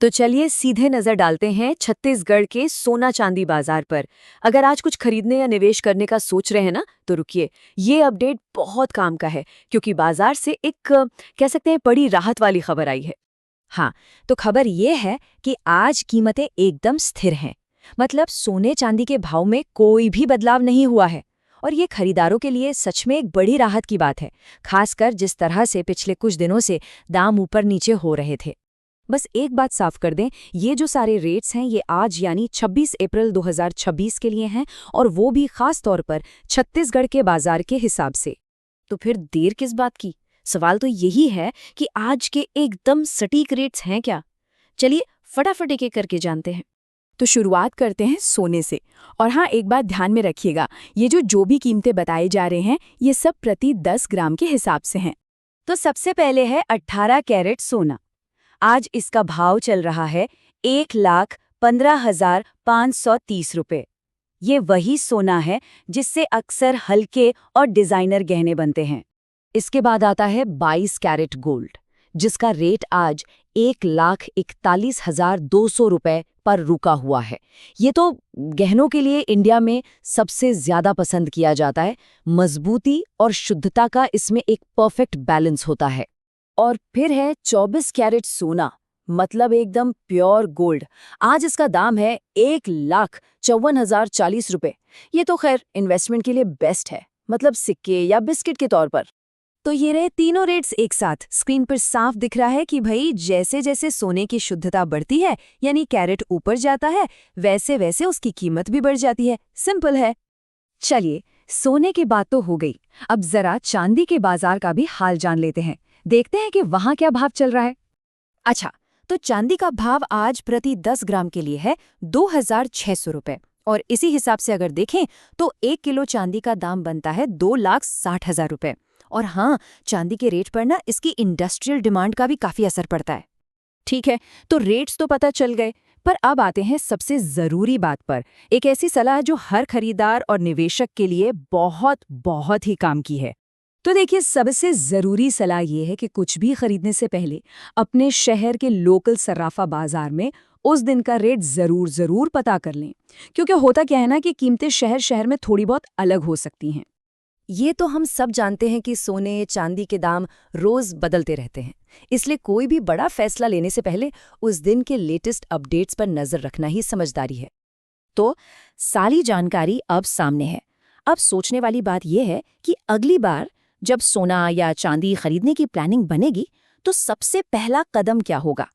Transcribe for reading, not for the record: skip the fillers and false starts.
तो चलिए सीधे नजर डालते हैं छत्तीसगढ़ के सोना चांदी बाजार पर। अगर आज कुछ खरीदने या निवेश करने का सोच रहे हैं ना, तो रुकिए, ये अपडेट बहुत काम का है क्योंकि बाजार से एक कह सकते हैं बड़ी राहत वाली खबर आई है। हाँ, तो खबर ये है कि आज कीमतें एकदम स्थिर हैं। मतलब सोने चांदी के भाव में कोई भी बदलाव नहीं हुआ है। और ये खरीदारों के लिए सच में एक बड़ी राहत की बात है, खासकर जिस तरह से पिछले कुछ दिनों से दाम ऊपर नीचे हो रहे थे। बस एक बात साफ कर दें, ये जो सारे रेट्स हैं ये आज यानी 26 अप्रैल 2026 के लिए हैं, और वो भी खास तौर पर छत्तीसगढ़ के बाजार के हिसाब से। तो फिर देर किस बात की? सवाल तो यही है कि आज के एकदम सटीक रेट्स हैं क्या? चलिए फटाफट एक एक करके जानते हैं। तो शुरुआत करते हैं सोने से। और हाँ, एक बात ध्यान में रखिएगा, ये जो भी कीमतें बताई जा रहे हैं ये सब प्रति 10 ग्राम के हिसाब से हैं। तो सबसे पहले है 18 कैरेट सोना। आज इसका भाव चल रहा है 1,15,530 रुपये। ये वही सोना है जिससे अक्सर हल्के और डिजाइनर गहने बनते हैं। इसके बाद आता है 22 कैरेट गोल्ड, जिसका रेट आज 1,41,200 रुपये पर रुका हुआ है। ये तो गहनों के लिए इंडिया में सबसे ज्यादा पसंद किया जाता है। मजबूती और शुद्धता का इसमें एक परफेक्ट बैलेंस होता है। और फिर है 24 कैरेट सोना, मतलब एकदम प्योर गोल्ड। आज इसका दाम है 1,54,040 रुपये। ये तो खैर इन्वेस्टमेंट के लिए बेस्ट है, मतलब सिक्के या बिस्किट के तौर पर। तो ये रहे तीनों रेट्स एक साथ। स्क्रीन पर साफ दिख रहा है कि भाई जैसे जैसे सोने की शुद्धता बढ़ती है, यानी कैरेट ऊपर जाता है, वैसे वैसे उसकी कीमत भी बढ़ जाती है। सिंपल है। चलिए, सोने की बात तो हो गई, अब जरा चांदी के बाजार का भी हाल जान लेते हैं। देखते हैं कि वहां क्या भाव चल रहा है। अच्छा, तो चांदी का भाव आज प्रति 10 ग्राम के लिए है 2,600 रुपये। और इसी हिसाब से अगर देखें तो 1 किलो चांदी का दाम बनता है 2,60,000 रुपये। और हाँ, चांदी के रेट पर ना इसकी इंडस्ट्रियल डिमांड का भी काफी असर पड़ता है। ठीक है, तो रेट्स तो पता चल गए, पर अब आते हैं सबसे जरूरी बात पर। एक ऐसी सलाह जो हर खरीदार और निवेशक के लिए बहुत बहुत ही काम की है। तो देखिए, सबसे ज़रूरी सलाह ये है कि कुछ भी खरीदने से पहले अपने शहर के लोकल सर्राफा बाजार में उस दिन का रेट ज़रूर पता कर लें। क्योंकि होता क्या है ना कि कीमतें शहर शहर में थोड़ी बहुत अलग हो सकती हैं। ये तो हम सब जानते हैं कि सोने चांदी के दाम रोज़ बदलते रहते हैं, इसलिए कोई भी बड़ा फैसला लेने से पहले उस दिन के लेटेस्ट अपडेट्स पर नज़र रखना ही समझदारी है। तो सारी जानकारी अब सामने है। अब सोचने वाली बात यह है कि अगली बार जब सोना या चांदी खरीदने की प्लानिंग बनेगी तो सबसे पहला कदम क्या होगा।